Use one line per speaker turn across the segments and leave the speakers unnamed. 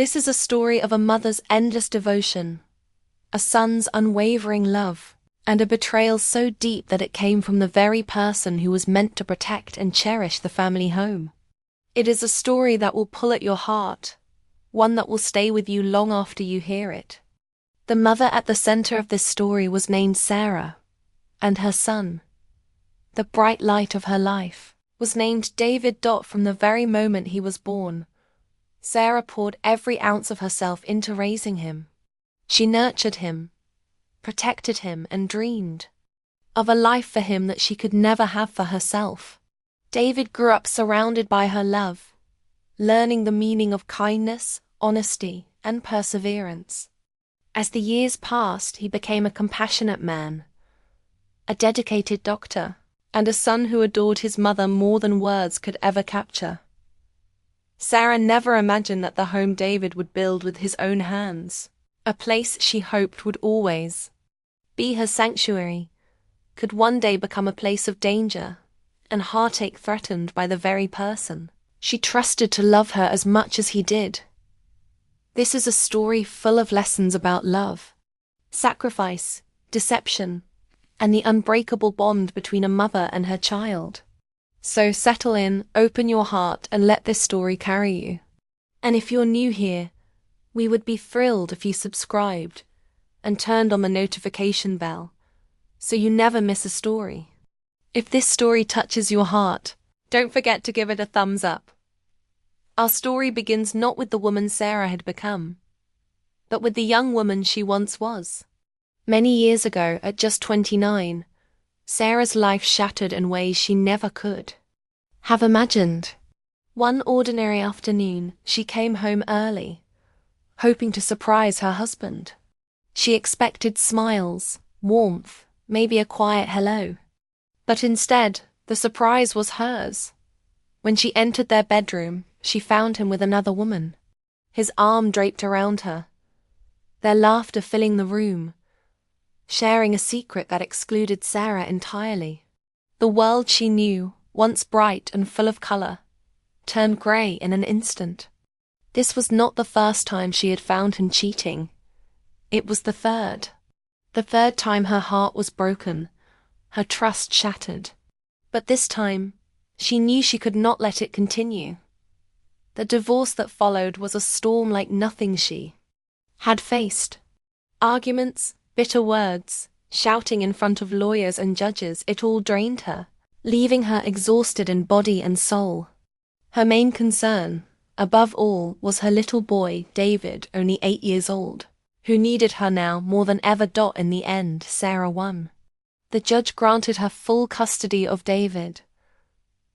This is a story of a mother's endless devotion, a son's unwavering love, and a betrayal so deep that it came from the very person who was meant to protect and cherish the family home. It is a story that will pull at your heart, one that will stay with you long after you hear it. The mother at the center of this story was named Sarah, and her son, the bright light of her life, was named David. From the very moment he was born, Sarah poured every ounce of herself into raising him. She nurtured him, protected him, and dreamed of a life for him that she could never have for herself. David grew up surrounded by her love, learning the meaning of kindness, honesty, and perseverance. As the years passed, he became a compassionate man, a dedicated doctor, and a son who adored his mother more than words could ever capture. Sarah never imagined that the home David would build with his own hands, a place she hoped would always be her sanctuary, could one day become a place of danger and heartache threatened by the very person she trusted to love her as much as he did. This is a story full of lessons about love, sacrifice, deception, and the unbreakable bond between a mother and her child. So settle in, open your heart, and let this story carry you. And if you're new here, we would be thrilled if you subscribed and turned on the notification bell so you never miss a story. If this story touches your heart, don't forget to give it a thumbs up. Our story begins not with the woman Sarah had become, but with the young woman she once was. Many years ago, at just 29, Sarah's life shattered in ways she never could have imagined. One ordinary afternoon, she came home early, hoping to surprise her husband. She expected smiles, warmth, maybe a quiet hello. But instead, the surprise was hers. When she entered their bedroom, she found him with another woman, his arm draped around her, their laughter filling the room, sharing a secret that excluded Sarah entirely. The world she knew, once bright and full of color, turned grey in an instant. This was not the first time she had found him cheating. It was the third. The third time her heart was broken, her trust shattered. But this time, she knew she could not let it continue. The divorce that followed was a storm like nothing she had faced. Arguments, bitter words, shouting in front of lawyers and judges, it all drained her, leaving her exhausted in body and soul. Her main concern, above all, was her little boy, David, only 8 years old, who needed her now more than ever. In the end, Sarah won. The judge granted her full custody of David,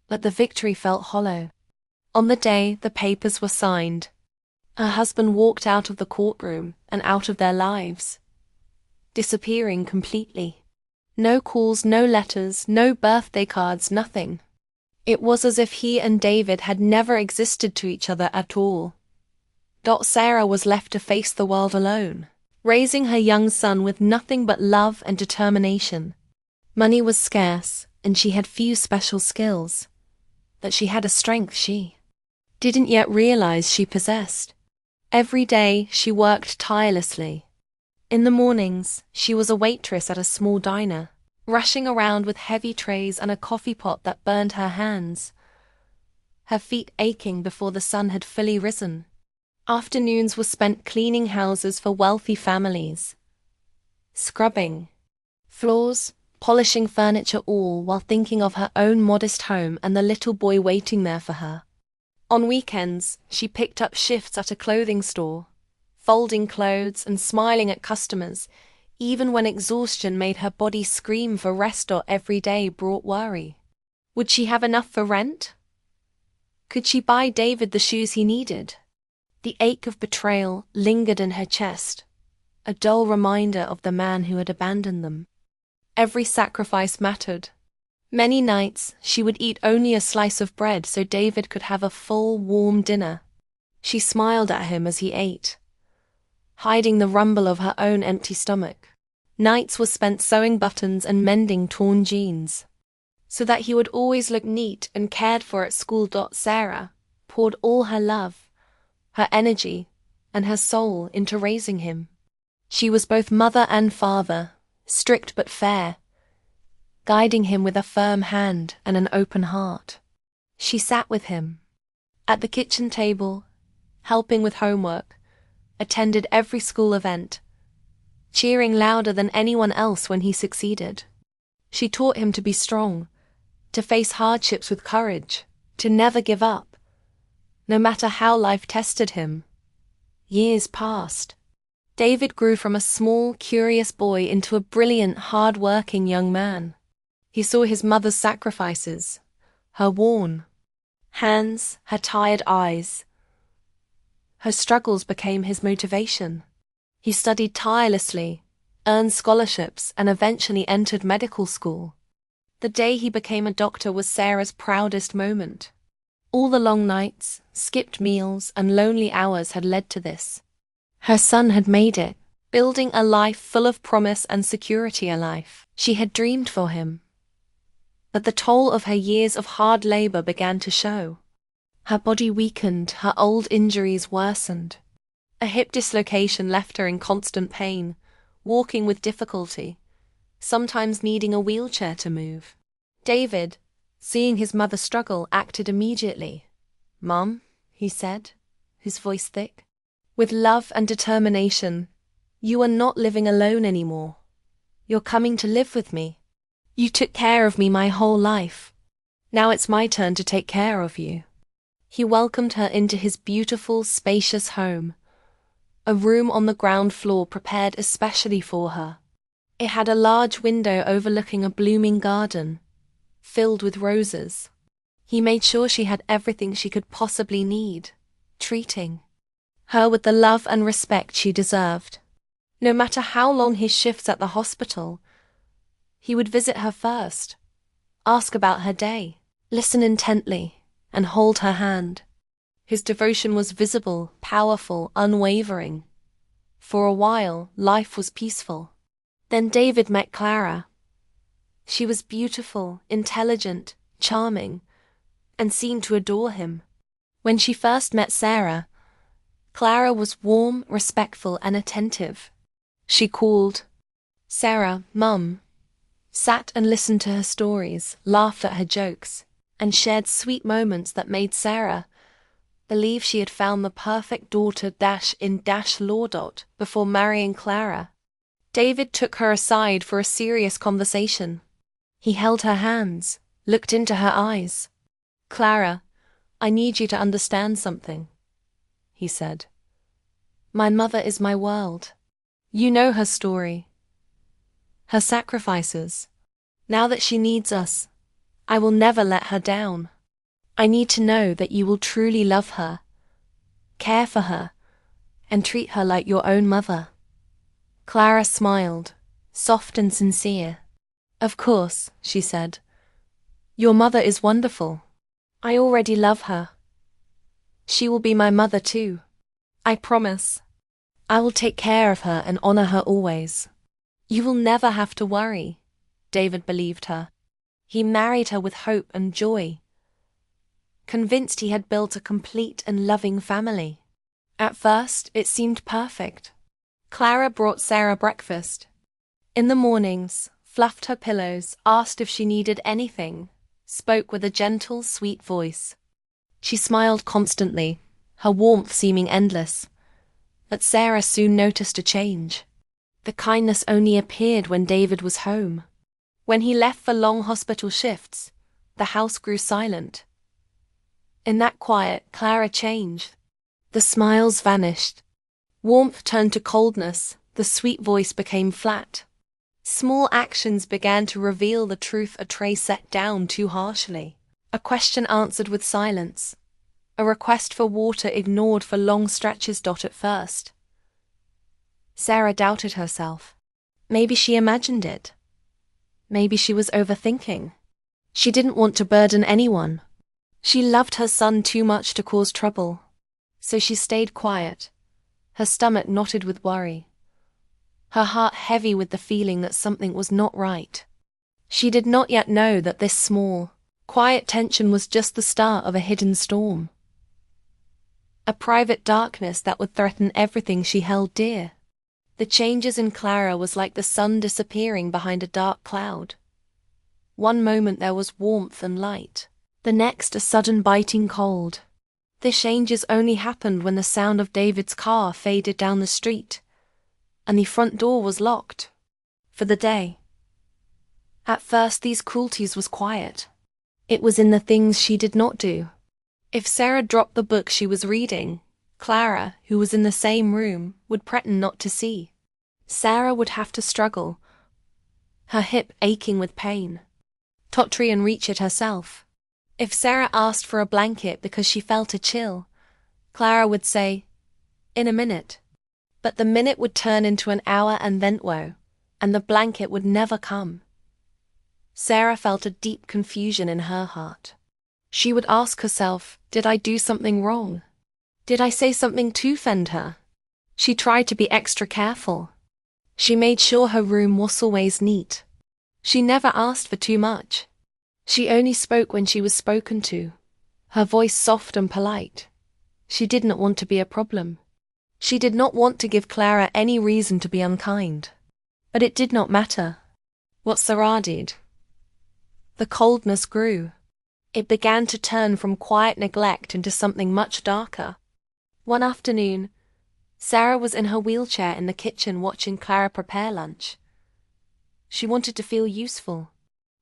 but the victory felt hollow. On the day the papers were signed, her husband walked out of the courtroom and out of their lives, disappearing completely. No calls, no letters, no birthday cards, nothing. It was as if he and David had never existed to each other at all. Sarah was left to face the world alone, raising her young son with nothing but love and determination. Money was scarce, and she had few special skills, but she had a strength she didn't yet realize she possessed. Every day she worked tirelessly. In the mornings, she was a waitress at a small diner, rushing around with heavy trays and a coffee pot that burned her hands, her feet aching before the sun had fully risen. Afternoons were spent cleaning houses for wealthy families, scrubbing floors, polishing furniture, all while thinking of her own modest home and the little boy waiting there for her. On weekends, she picked up shifts at a clothing store, folding clothes and smiling at customers, even when exhaustion made her body scream for rest. Every day brought worry. Would she have enough for rent? Could she buy David the shoes he needed? The ache of betrayal lingered in her chest, a dull reminder of the man who had abandoned them. Every sacrifice mattered. Many nights she would eat only a slice of bread so David could have a full, warm dinner. She smiled at him as he ate, hiding the rumble of her own empty stomach. Nights were spent sewing buttons and mending torn jeans, so that he would always look neat and cared for at school. Sarah poured all her love, her energy, and her soul into raising him. She was both mother and father, strict but fair, guiding him with a firm hand and an open heart. She sat with him at the kitchen table, helping with homework, attended every school event, cheering louder than anyone else when he succeeded. She taught him to be strong, to face hardships with courage, to never give up, no matter how life tested him. Years passed. David grew from a small, curious boy into a brilliant, hard-working young man. He saw his mother's sacrifices, her worn hands, her tired eyes. Her struggles became his motivation. He studied tirelessly, earned scholarships, and eventually entered medical school. The day he became a doctor was Sarah's proudest moment. All the long nights, skipped meals, and lonely hours had led to this. Her son had made it, building a life full of promise and security, a life she had dreamed for him. But the toll of her years of hard labor began to show. Her body weakened, her old injuries worsened. A hip dislocation left her in constant pain, walking with difficulty, sometimes needing a wheelchair to move. David, seeing his mother struggle, acted immediately. "Mum," he said, his voice thick, with love and determination, "you are not living alone anymore. You're coming to live with me. You took care of me my whole life. Now it's my turn to take care of you." He welcomed her into his beautiful, spacious home, a room on the ground floor prepared especially for her. It had a large window overlooking a blooming garden, filled with roses. He made sure she had everything she could possibly need, treating her with the love and respect she deserved. No matter how long his shifts at the hospital, he would visit her first, ask about her day, listen intently, and hold her hand. His devotion was visible, powerful, unwavering. For a while, life was peaceful. Then David met Clara. She was beautiful, intelligent, charming, and seemed to adore him. When she first met Sarah, Clara was warm, respectful, and attentive. She called Sarah Mum, sat and listened to her stories, laughed at her jokes, and shared sweet moments that made Sarah believe she had found the perfect daughter in law. Before marrying Clara, David took her aside for a serious conversation. He held her hands, looked into her eyes. "Clara, I need you to understand something," he said. "My mother is my world. You know her story, her sacrifices. Now that she needs us, I will never let her down. I need to know that you will truly love her, care for her, and treat her like your own mother." Clara smiled, soft and sincere. "Of course," she said. "Your mother is wonderful. I already love her. She will be my mother too. I promise. I will take care of her and honor her always. You will never have to worry." David believed her. He married her with hope and joy, convinced he had built a complete and loving family. At first, it seemed perfect. Clara brought Sarah breakfast. In the mornings, fluffed her pillows, asked if she needed anything, spoke with a gentle, sweet voice. She smiled constantly, her warmth seeming endless. But Sarah soon noticed a change. The kindness only appeared when David was home. When he left for long hospital shifts, the house grew silent. In that quiet, Clara changed. The smiles vanished. Warmth turned to coldness, the sweet voice became flat. Small actions began to reveal the truth: a tray set down too harshly, a question answered with silence, a request for water ignored for long stretches. At first, Sarah doubted herself. Maybe she imagined it. Maybe she was overthinking. She didn't want to burden anyone. She loved her son too much to cause trouble. So she stayed quiet, her stomach knotted with worry, her heart heavy with the feeling that something was not right. She did not yet know that this small, quiet tension was just the start of a hidden storm. a private darkness that would threaten everything she held dear. The changes in Clara was like the sun disappearing behind a dark cloud. One moment there was warmth and light, the next a sudden biting cold. The changes only happened when the sound of David's car faded down the street, and the front door was locked. For the day. At first these cruelties was quiet. It was in the things she did not do. If Sarah dropped the book she was reading, Clara, who was in the same room, would pretend not to see. Sarah would have to struggle, her hip aching with pain, totter and reach it herself. If Sarah asked for a blanket because she felt a chill, Clara would say, "In a minute." But the minute would turn into an hour and then woe, and the blanket would never come. Sarah felt a deep confusion in her heart. She would ask herself, did I do something wrong? Did I say something to offend her? She tried to be extra careful. She made sure her room was always neat. She never asked for too much. She only spoke when she was spoken to, her voice soft and polite. She did not want to be a problem. She did not want to give Clara any reason to be unkind. But it did not matter what Sarah did. The coldness grew. It began to turn from quiet neglect into something much darker. One afternoon, Sarah was in her wheelchair in the kitchen watching Clara prepare lunch. She wanted to feel useful.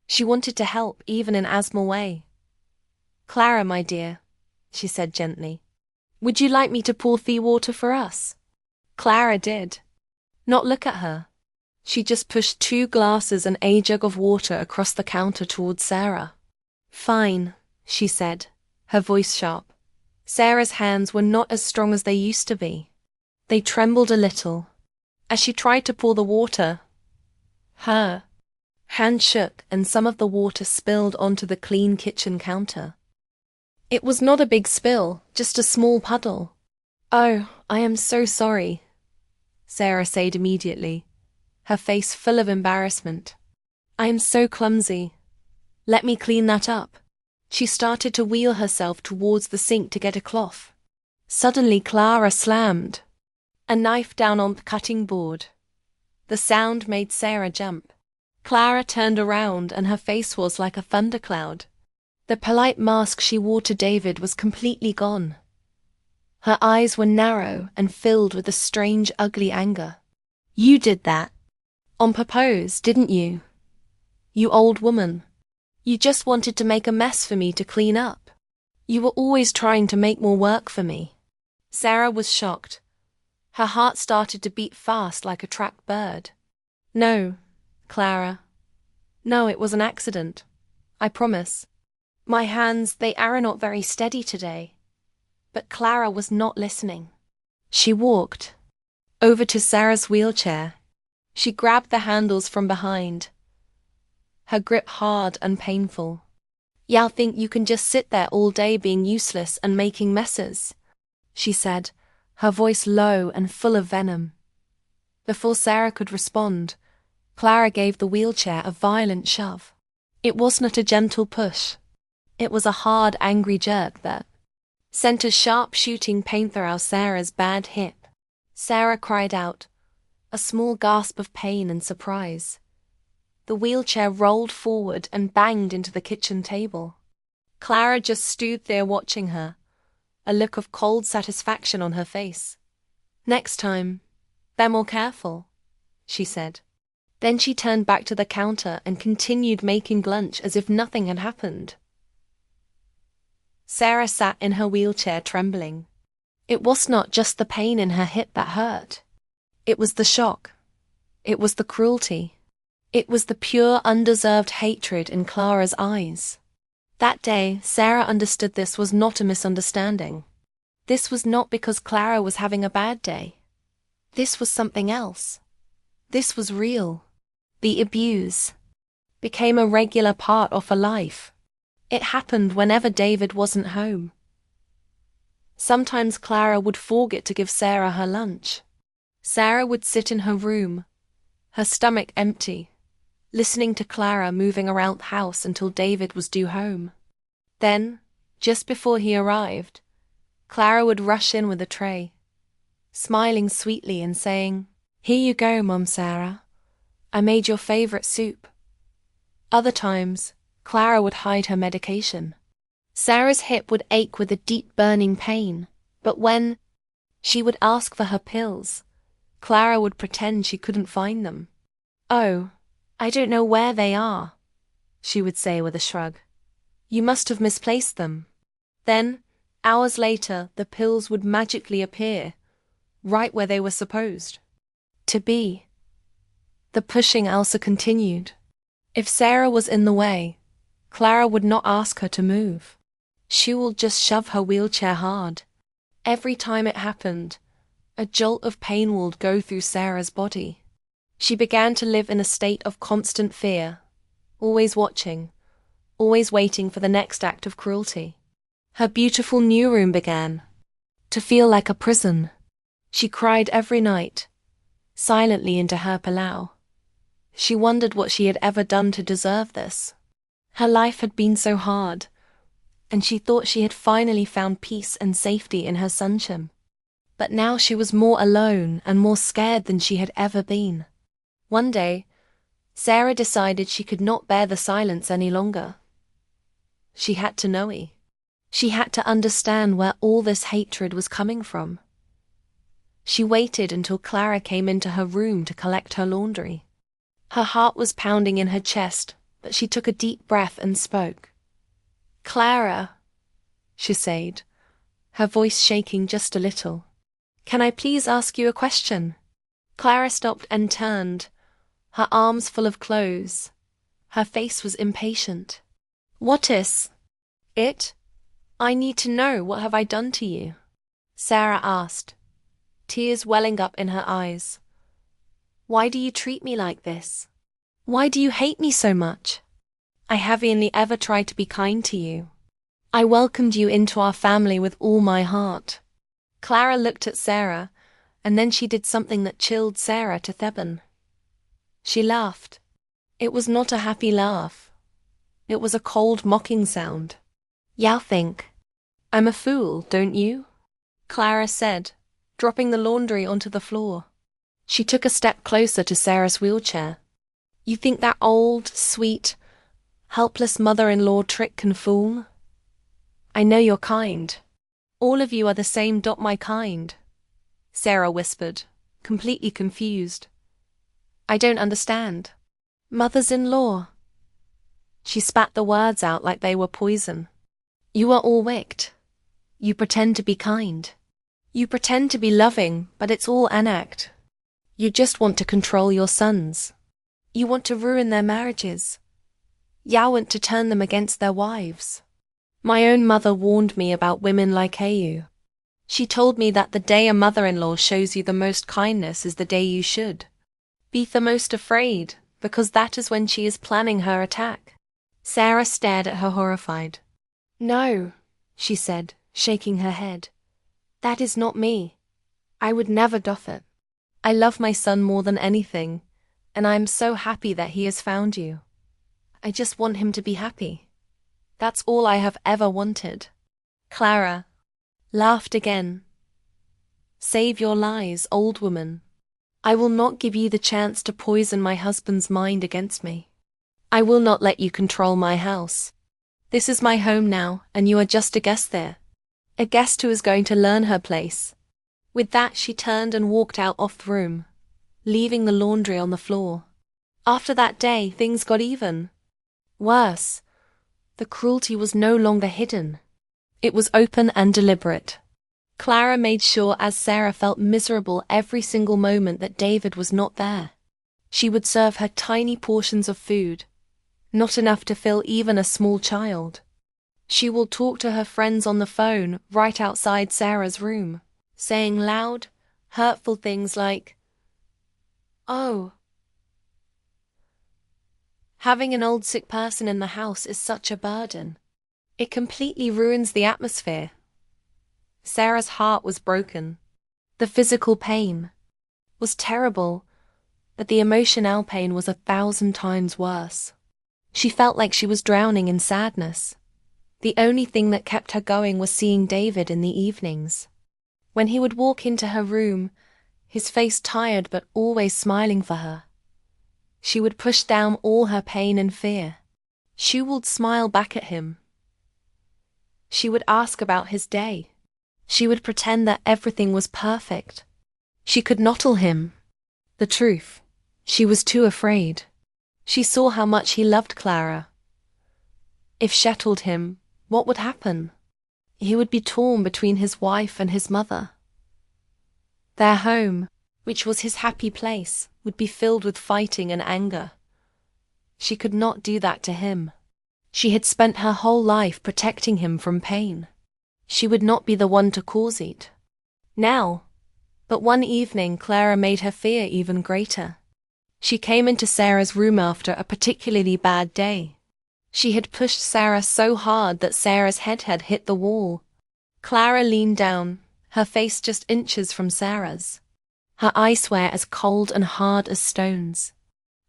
She wanted to help, even in a small way. "Clara, my dear," she said gently, "would you like me to pour tea water for us?" Clara did not look at her. She just pushed 2 glasses and a jug of water across the counter towards Sarah. "Fine," she said, her voice sharp. Sarah's hands were not as strong as they used to be. They trembled a little. As she tried to pour the water, her hand shook and some of the water spilled onto the clean kitchen counter. It was not a big spill, just a small puddle. "Oh, I am so sorry," Sarah said immediately, her face full of embarrassment. "I am so clumsy. Let me clean that up." She started to wheel herself towards the sink to get a cloth. Suddenly Clara slammed a knife down on the cutting board. The sound made Sarah jump. Clara turned around and her face was like a thundercloud. The polite mask she wore to David was completely gone. Her eyes were narrow and filled with a strange, ugly anger. "You did that on purpose, didn't you? You old woman. You just wanted to make a mess for me to clean up. You were always trying to make more work for me." Sarah was shocked. Her heart started to beat fast like a trapped bird. "No, Clara. No, it was an accident. I promise. My hands, they are not very steady today." But Clara was not listening. She walked over to Sarah's wheelchair. She grabbed the handles from behind, her grip hard and painful. "Y'all think you can just sit there all day being useless and making messes," she said, her voice low and full of venom. Before Sarah could respond, Clara gave the wheelchair a violent shove. It was not a gentle push. It was a hard, angry jerk that sent a sharp shooting pain through Sarah's bad hip. Sarah cried out, a small gasp of pain and surprise. The wheelchair rolled forward and banged into the kitchen table. Clara just stood there watching her, a look of cold satisfaction on her face. "Next time, be more careful," she said. Then she turned back to the counter and continued making lunch as if nothing had happened. Sarah sat in her wheelchair trembling. It was not just the pain in her hip that hurt. It was the shock. It was the cruelty. It was the pure, undeserved hatred in Clara's eyes. That day, Sarah understood this was not a misunderstanding. This was not because Clara was having a bad day. This was something else. This was real. The abuse became a regular part of her life. It happened whenever David wasn't home. Sometimes Clara would forget to give Sarah her lunch. Sarah would sit in her room, her stomach empty, listening to Clara moving around the house until David was due home. Then, just before he arrived, Clara would rush in with a tray, smiling sweetly and saying, "Here you go, Mom Sarah. I made your favorite soup." Other times, Clara would hide her medication. Sarah's hip would ache with a deep burning pain, but when she would ask for her pills, Clara would pretend she couldn't find them. "Oh, I don't know where they are," she would say with a shrug. "You must have misplaced them." Then, hours later, the pills would magically appear, right where they were supposed to be. The pushing Elsa continued. If Sarah was in the way, Clara would not ask her to move. She would just shove her wheelchair hard. Every time it happened, a jolt of pain would go through Sarah's body. She began to live in a state of constant fear, always watching, always waiting for the next act of cruelty. Her beautiful new room began to feel like a prison. She cried every night, silently into her pillow. She wondered what she had ever done to deserve this. Her life had been so hard, and she thought she had finally found peace and safety in her sonship. But now she was more alone and more scared than she had ever been. One day, Sarah decided she could not bear the silence any longer. She had to know. She had to understand where all this hatred was coming from. She waited until Clara came into her room to collect her laundry. Her heart was pounding in her chest, but she took a deep breath and spoke. "Clara," she said, her voice shaking just a little. "Can I please ask you a question?" Clara stopped and turned, her arms full of clothes. Her face was impatient. "What is it? I need to know. What have I done to you?" Sarah asked, tears welling up in her eyes. "Why do you treat me like this? Why do you hate me so much? I haven't ever tried to be kind to you. I welcomed you into our family with all my heart." Clara looked at Sarah, and then she did something that chilled Sarah to Theban. She laughed. It was not a happy laugh. It was a cold, mocking sound. "You think I'm a fool, don't you?" Clara said, dropping the laundry onto the floor. She took a step closer to Sarah's wheelchair. "You think that old, sweet, helpless mother-in-law trick can fool? I know you're kind. All of you are the same my kind," Sarah whispered, completely confused. "I don't understand. Mothers-in-law." She spat the words out like they were poison. "You are all wicked. You pretend to be kind. You pretend to be loving, but it's all an act. You just want to control your sons. You want to ruin their marriages. You want to turn them against their wives. My own mother warned me about women like you. She told me that the day a mother-in-law shows you the most kindness is the day you should be the most afraid, because that is when she is planning her attack." Sarah stared at her horrified. "No," she said, shaking her head. "That is not me. I would never do it. I love my son more than anything, and I am so happy that he has found you. I just want him to be happy. That's all I have ever wanted." Clara laughed again. "Save your lies, old woman. I will not give you the chance to poison my husband's mind against me. I will not let you control my house. This is my home now, and you are just a guest there. A guest who is going to learn her place." With that, she turned and walked out of the room, leaving the laundry on the floor. After that day, things got even worse. The cruelty was no longer hidden. It was open and deliberate. Clara made sure, as Sarah felt miserable every single moment, that David was not there. She would serve her tiny portions of food, not enough to fill even a small child. She will talk to her friends on the phone right outside Sarah's room, saying loud, hurtful things like, "Oh, having an old sick person in the house is such a burden. It completely ruins the atmosphere." Sarah's heart was broken. The physical pain was terrible, but the emotional pain was 1,000 times worse. She felt like she was drowning in sadness, The only thing that kept her going was seeing David in the evenings. When he would walk into her room, his face tired but always smiling for her, she would push down all her pain and fear. She would smile back at him. She would ask about his day. She would pretend that everything was perfect. She could not tell him the truth. She was too afraid. She saw how much he loved Clara. If she told him, what would happen? He would be torn between his wife and his mother. Their home, which was his happy place, would be filled with fighting and anger. She could not do that to him. She had spent her whole life protecting him from pain. She would not be the one to cause it. Now, but one evening Clara made her fear even greater. She came into Sarah's room after a particularly bad day. She had pushed Sarah so hard that Sarah's head had hit the wall. Clara leaned down, her face just inches from Sarah's. Her eyes were as cold and hard as stones.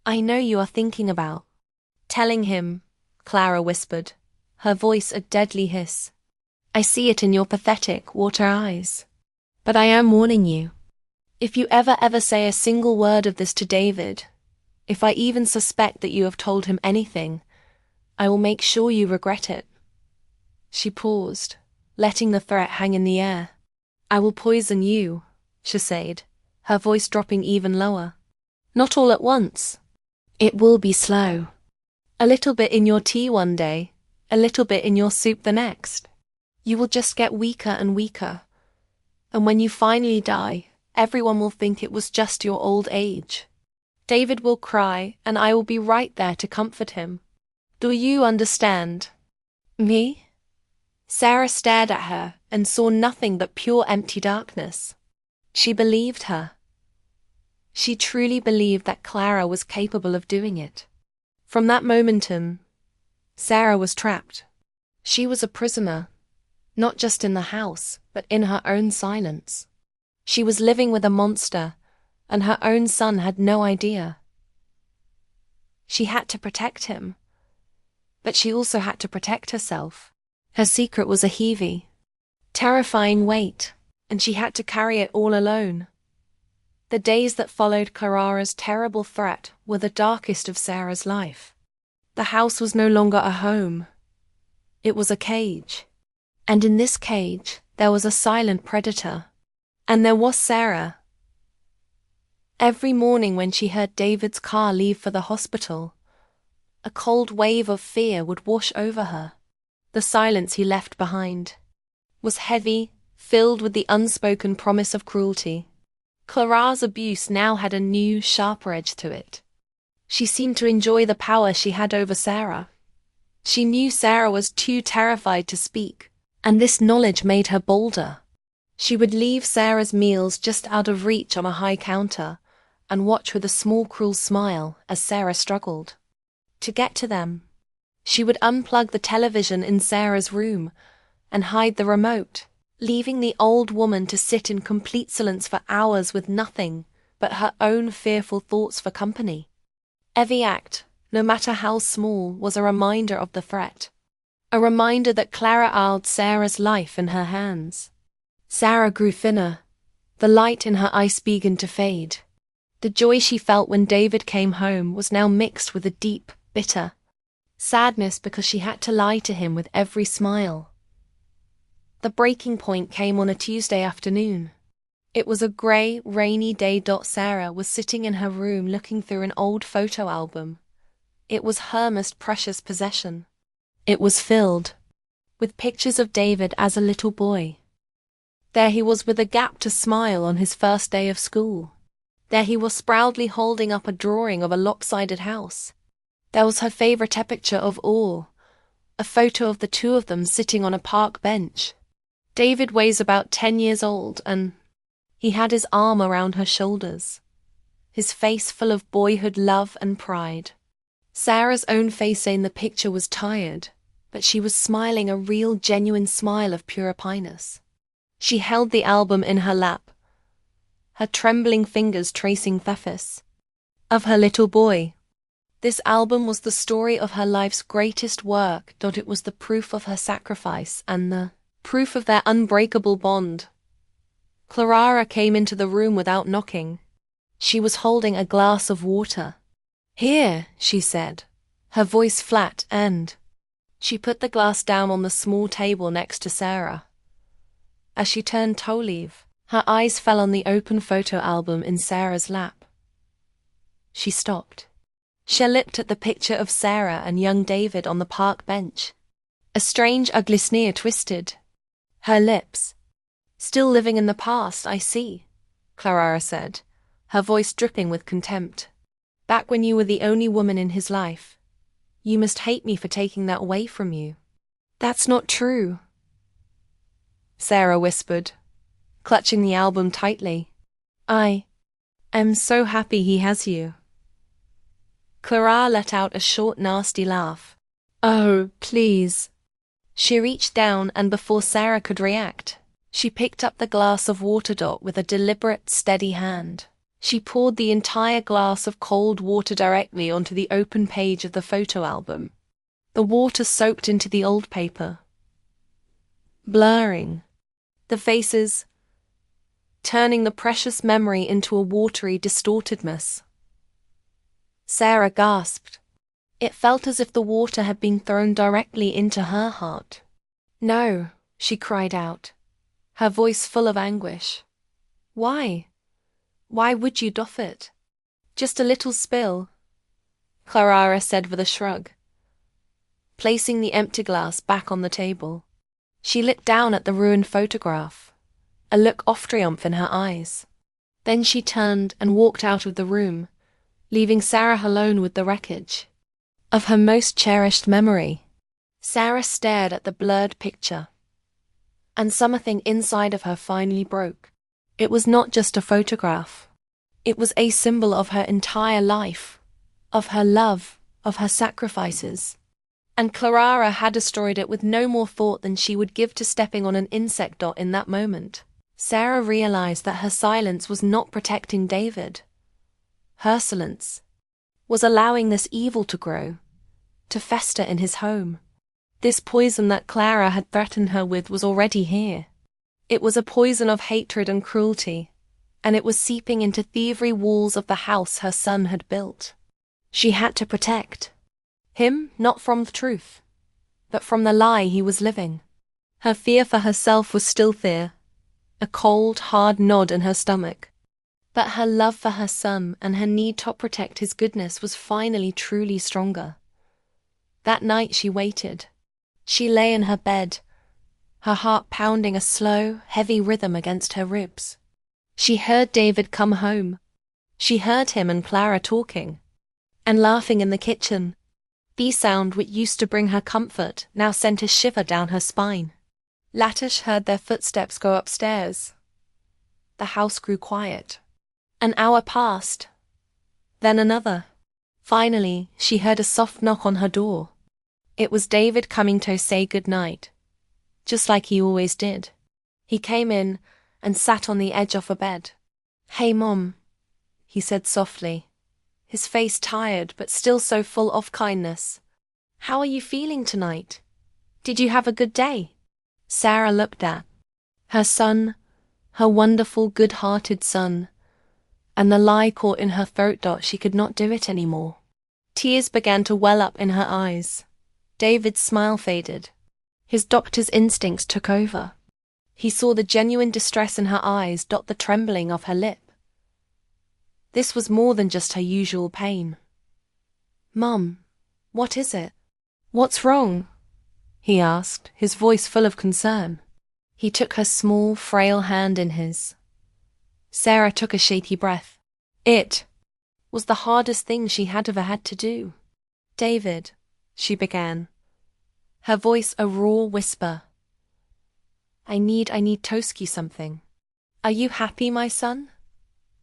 "I know you are thinking about telling him," Clara whispered, her voice a deadly hiss. "I see it in your pathetic water eyes. But I am warning you. If you ever say a single word of this to David, if I even suspect that you have told him anything, I will make sure you regret it." She paused, letting the threat hang in the air. "I will poison you," she said, her voice dropping even lower. "Not all at once. It will be slow. A little bit in your tea one day, a little bit in your soup the next. You will just get weaker and weaker. And when you finally die, everyone will think it was just your old age. David will cry, and I will be right there to comfort him. Do you understand?" "Me?" Sarah stared at her and saw nothing but pure empty darkness. She believed her. She truly believed that Clara was capable of doing it. From that moment on, Sarah was trapped. She was a prisoner, not just in the house, but in her own silence. She was living with a monster, and her own son had no idea. She had to protect him, but she also had to protect herself. Her secret was a heavy, terrifying weight, and she had to carry it all alone. The days that followed Clara's terrible threat were the darkest of Sarah's life. The house was no longer a home. It was a cage. And in this cage, there was a silent predator. And there was Sarah. Every morning when she heard David's car leave for the hospital, a cold wave of fear would wash over her. The silence he left behind was heavy, filled with the unspoken promise of cruelty. Clara's abuse now had a new, sharper edge to it. She seemed to enjoy the power she had over Sarah. She knew Sarah was too terrified to speak, and this knowledge made her bolder. She would leave Sarah's meals just out of reach on a high counter and watch with a small cruel smile as Sarah struggled to get to them. She would unplug the television in Sarah's room and hide the remote, leaving the old woman to sit in complete silence for hours with nothing but her own fearful thoughts for company. Every act, no matter how small, was a reminder of the threat. A reminder that Clara held Sarah's life in her hands. Sarah grew thinner. The light in her eyes began to fade. The joy she felt when David came home was now mixed with a deep, bitter sadness because she had to lie to him with every smile. The breaking point came on a Tuesday afternoon. It was a grey, rainy day. Sarah was sitting in her room looking through an old photo album. It was her most precious possession. It was filled with pictures of David as a little boy. There he was with a gap-to smile on his first day of school. There he was proudly holding up a drawing of a lopsided house. There was her favourite picture of all, a photo of the two of them sitting on a park bench. David weighs about 10 years old, and he had his arm around her shoulders, his face full of boyhood love and pride. Sarah's own face in the picture was tired, but she was smiling a real, genuine smile of pure happiness. She held the album in her lap, her trembling fingers tracing the face of her little boy. This album was the story of her life's greatest work. It was the proof of her sacrifice and the proof of their unbreakable bond. Clara came into the room without knocking. She was holding a glass of water. "Here," she said, her voice flat, and she put the glass down on the small table next to Sarah. As she turned to leave, her eyes fell on the open photo album in Sarah's lap. She stopped. She looked at the picture of Sarah and young David on the park bench. A strange, ugly sneer twisted her lips. "Still living in the past, I see," Clara said, her voice dripping with contempt. "Back when you were the only woman in his life. You must hate me for taking that away from you." "That's not true," Sarah whispered, clutching the album tightly. I am so happy he has you." Clara let out a short, nasty laugh. "Oh, please." She reached down, and before Sarah could react, she picked up the glass of water. With a deliberate, steady hand, she poured the entire glass of cold water directly onto the open page of the photo album. The water soaked into the old paper, blurring the faces, turning the precious memory into a watery, distorted mess. Sarah gasped. It felt as if the water had been thrown directly into her heart. "No," she cried out, her voice full of anguish. "Why? Why would you do it? Just a little spill," Clara said with a shrug. Placing the empty glass back on the table, she looked down at the ruined photograph, a look of triumph in her eyes. Then she turned and walked out of the room, leaving Sarah alone with the wreckage of her most cherished memory. Sarah stared at the blurred picture, and something inside of her finally broke. It was not just a photograph. It was a symbol of her entire life, of her love, of her sacrifices. And Clara had destroyed it with no more thought than she would give to stepping on an insect. In that moment, Sarah realized that her silence was not protecting David. Her silence was allowing this evil to grow, to fester in his home. This poison that Clara had threatened her with was already here. It was a poison of hatred and cruelty, and it was seeping into the every walls of the house her son had built. She had to protect him, not from the truth, but from the lie he was living. Her fear for herself was still there, a cold, hard knot in her stomach. But her love for her son and her need to protect his goodness was finally truly stronger. That night she waited. She lay in her bed, her heart pounding a slow, heavy rhythm against her ribs. She heard David come home. She heard him and Clara talking and laughing in the kitchen. The sound which used to bring her comfort now sent a shiver down her spine. Latish heard their footsteps go upstairs. The house grew quiet. An hour passed, then another. Finally, she heard a soft knock on her door. It was David coming to say goodnight, just like he always did. He came in and sat on the edge of a bed. "Hey, Mom," he said softly, his face tired but still so full of kindness. "How are you feeling tonight? Did you have a good day?" Sarah looked at her son, her wonderful, good-hearted son, and the lie caught in her throat. She could not do it anymore. Tears began to well up in her eyes. David's smile faded. His doctor's instincts took over. He saw the genuine distress in her eyes, the trembling of her lip. This was more than just her usual pain. "Mom, what is it? What's wrong?" he asked, his voice full of concern. He took her small, frail hand in his. Sarah took a shaky breath. It was the hardest thing she had ever had to do. "David," she began, her voice a raw whisper. I need to ask you something. Are you happy, my son?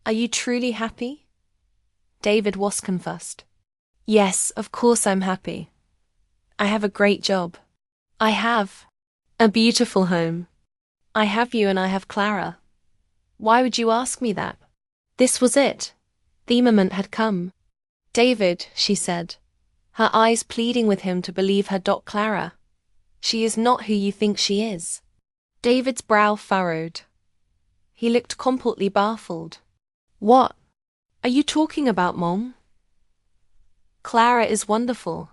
Are you truly happy?" David was confessed. "Yes, of course I'm happy. I have a great job. I have a beautiful home. I have you and I have Clara. Why would you ask me that?" This was it. The moment had come. David, she said, her eyes pleading with him to believe her. Clara. She is not who you think she is. David's brow furrowed. He looked completely baffled. What are you talking about, Mom? Clara is wonderful.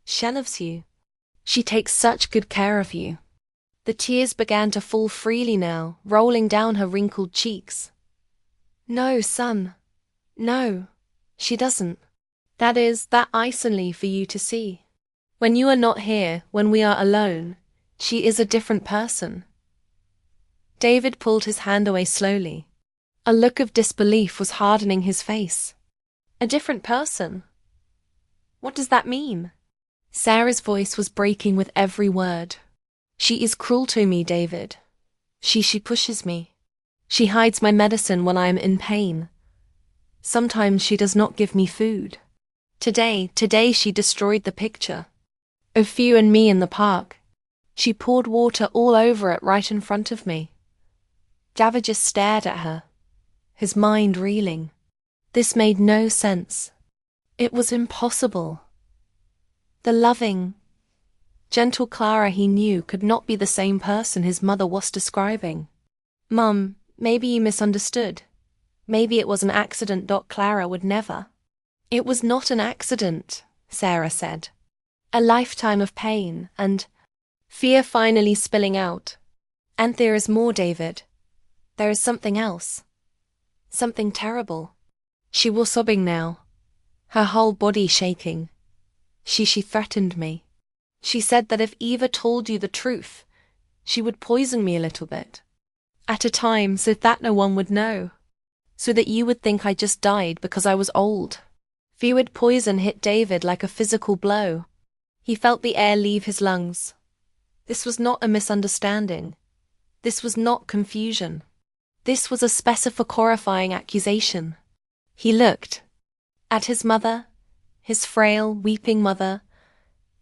She loves you. She takes such good care of you. The tears began to fall freely now, rolling down her wrinkled cheeks. No, son. No, she doesn't. That icily for you to see. When you are not here, when we are alone, she is a different person. David pulled his hand away slowly. A look of disbelief was hardening his face. A different person? What does that mean? Sarah's voice was breaking with every word. She is cruel to me, David. She pushes me. She hides my medicine when I am in pain. Sometimes she does not give me food. Today she destroyed the picture of you and me in the park. She poured water all over it right in front of me. David just stared at her, his mind reeling. This made no sense. It was impossible. The loving, gentle Clara he knew could not be the same person his mother was describing. Mum, maybe you misunderstood. Maybe it was an accident. Clara would never. It was not an accident, Sarah said. A lifetime of pain and fear finally spilling out. And there is more, David. There is something else. Something terrible. She was sobbing now, her whole body shaking. She threatened me. She said that if Eva told you the truth, she would poison me a little bit. At a time so that no one would know. So that you would think I just died because I was old. Fluid poison hit David like a physical blow. He felt the air leave his lungs. This was not a misunderstanding. This was not confusion. This was a specific horrifying accusation. He looked at his mother, his frail, weeping mother,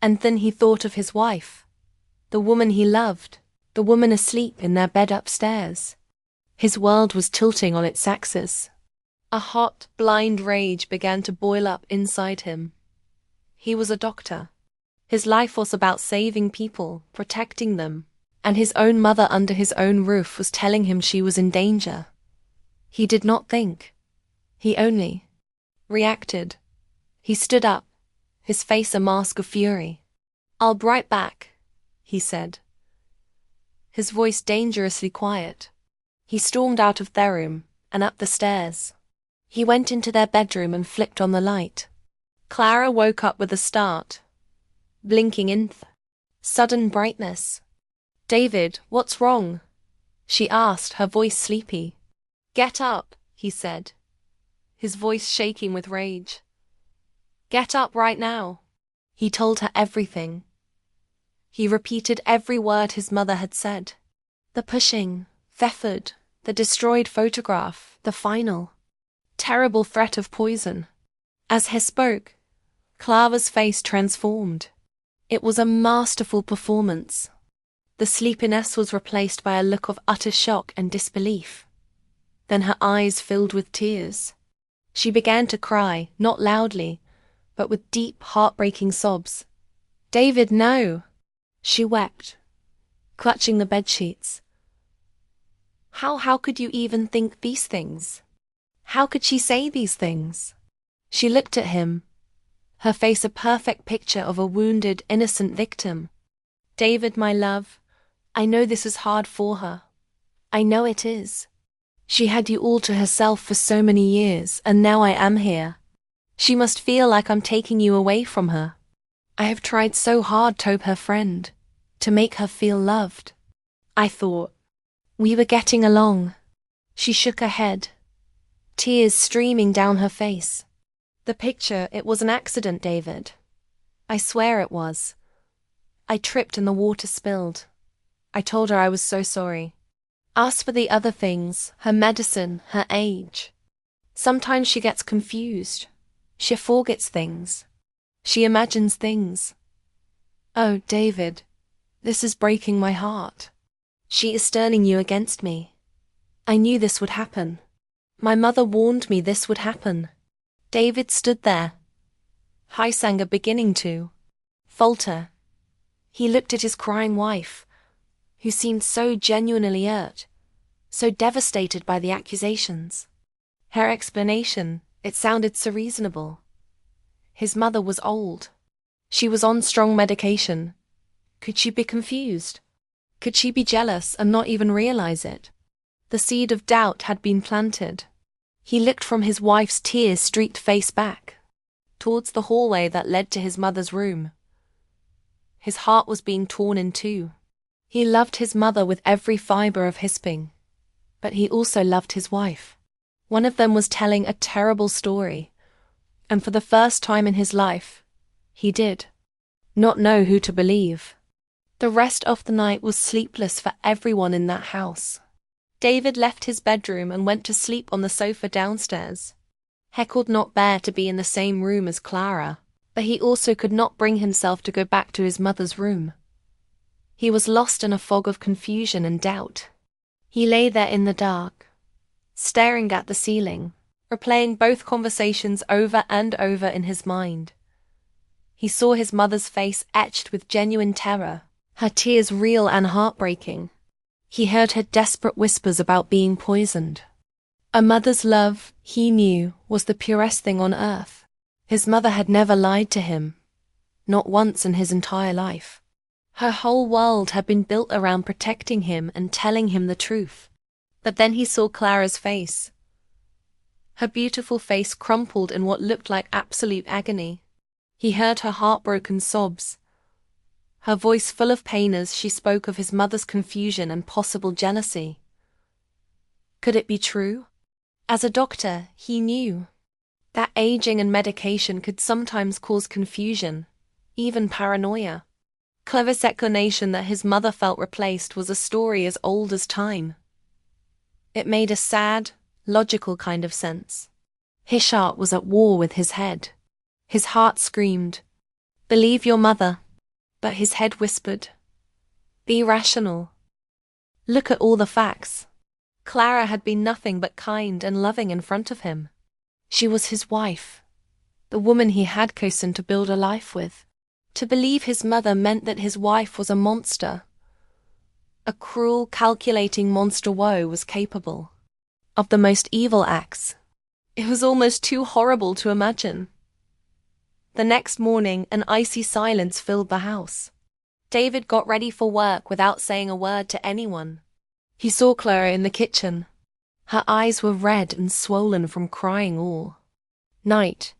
and then he thought of his wife, the woman he loved, the woman asleep in their bed upstairs. His world was tilting on its axis. A hot, blind rage began to boil up inside him. He was a doctor. His life was about saving people, protecting them, and his own mother under his own roof was telling him she was in danger. He did not think. He only reacted. He stood up, his face a mask of fury. "I'll be right back," he said, his voice dangerously quiet. He stormed out of their room and up the stairs. He went into their bedroom and flicked on the light. Clara woke up with a start, blinking in sudden brightness. "David, what's wrong?" she asked, her voice sleepy. "Get up," he said, his voice shaking with rage. "Get up right now." He told her everything. He repeated every word his mother had said. The pushing, effort, the destroyed photograph, the final, terrible threat of poison. As he spoke, Clara's face transformed. It was a masterful performance. The sleepiness was replaced by a look of utter shock and disbelief. Then her eyes filled with tears. She began to cry, not loudly, but with deep, heartbreaking sobs. "David, no!" she wept, clutching the bedsheets. How could you even think these things? How could she say these things? She looked at him, her face a perfect picture of a wounded, innocent victim. "David, my love, I know this is hard for her. I know it is. She had you all to herself for so many years, and now I am here. She must feel like I'm taking you away from her. I have tried so hard to be her friend, to make her feel loved. I thought we were getting along." She shook her head, tears streaming down her face. "The picture, it was an accident, David. I swear it was. I tripped and the water spilled. I told her I was so sorry. As for the other things, her medicine, her age, sometimes she gets confused. She forgets things. She imagines things. Oh, David, this is breaking my heart. She is turning you against me. I knew this would happen. My mother warned me this would happen. David stood there, his anger beginning to falter. He looked at his crying wife, who seemed so genuinely hurt, so devastated by the accusations. Her explanation, it sounded so reasonable. His mother was old. She was on strong medication. Could she be confused? Could she be jealous and not even realize it? The seed of doubt had been planted. He looked from his wife's tear-streaked face back, towards the hallway that led to his mother's room. His heart was being torn in two. He loved his mother with every fiber of his being, but he also loved his wife. One of them was telling a terrible story, and for the first time in his life, he did not know who to believe. The rest of the night was sleepless for everyone in that house. David left his bedroom and went to sleep on the sofa downstairs. He could not bear to be in the same room as Clara, but he also could not bring himself to go back to his mother's room. He was lost in a fog of confusion and doubt. He lay there in the dark, staring at the ceiling, replaying both conversations over and over in his mind. He saw his mother's face etched with genuine terror, her tears real and heartbreaking. He heard her desperate whispers about being poisoned. A mother's love, he knew, was the purest thing on earth. His mother had never lied to him, not once in his entire life. Her whole world had been built around protecting him and telling him the truth. But then he saw Clara's face. Her beautiful face crumpled in what looked like absolute agony. He heard her heartbroken sobs, her voice full of pain as she spoke of his mother's confusion and possible jealousy. Could it be true? As a doctor, he knew that aging and medication could sometimes cause confusion, even paranoia. Clara's explanation that his mother felt replaced was a story as old as time. It made a sad, logical kind of sense. His heart was at war with his head. His heart screamed, "Believe your mother." But his head whispered, "Be rational. Look at all the facts." Clara had been nothing but kind and loving in front of him. She was his wife, the woman he had chosen to build a life with. To believe his mother meant that his wife was a monster. A cruel, calculating monster woe was capable of the most evil acts. It was almost too horrible to imagine. The next morning, an icy silence filled the house. David got ready for work without saying a word to anyone. He saw Clara in the kitchen. Her eyes were red and swollen from crying all night.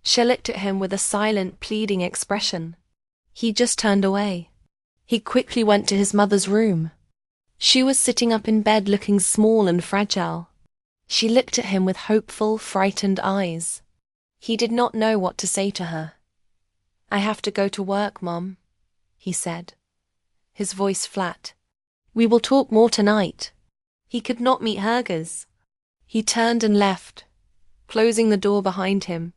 She looked at him with a silent, pleading expression. He just turned away. He quickly went to his mother's room. She was sitting up in bed looking small and fragile. She looked at him with hopeful, frightened eyes. He did not know what to say to her. "I have to go to work, Mom," he said, his voice flat. "We will talk more tonight." He could not meet her gaze. He turned and left, closing the door behind him,